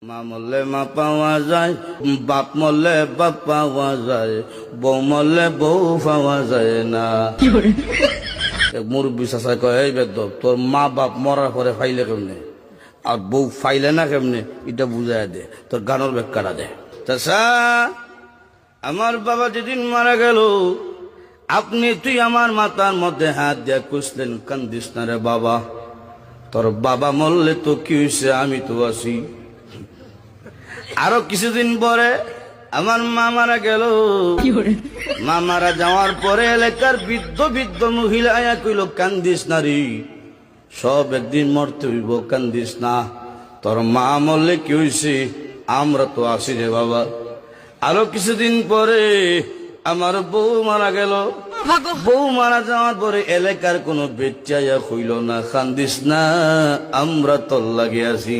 মা মরলে মা পাওয়া যায়, বাপ মরলে বাপ পাওয়া যায়, বউ মরলে বউ পাওয়া যায় না। মুরব্বী চাচাই কয়, এই বেদব তোর মা বাপ মরার পরে ফাইলে কেমনে আর বউ ফাইলে না কেমনে, এটা বুঝাই দে, তোর গানের ব্যাখ্যাটা দে। চাচা, আমার বাবা যেদিন মারা গেল, তুই আমার মাথার মধ্যে হাত দিয়া কুসলেন, কান্দিস না রে বাবা, তোর বাবা মরলে তো কি হয়েছে, আমি তো আছি। আরো কিছুদিন পরে আমার মা মারা গেল। মা মারা যাওয়ার পরে এলাকার বৃদ্ধ বৃদ্ধ মহিলা আয়া কইল, কান্দিস না রে, সব একদিন মরতে হইব, কান্দিস না, তোর মা মরলে কি হয়েছে, আমরা তো আছি রে বাবা। আরো কিছুদিন পরে আমার বউ মারা গেল। বউ মারা যাওয়ার পরে এলাকার কোনো বেচাইয়া হইল না, কান্দিস না, আমরা তোর লাগে আছি।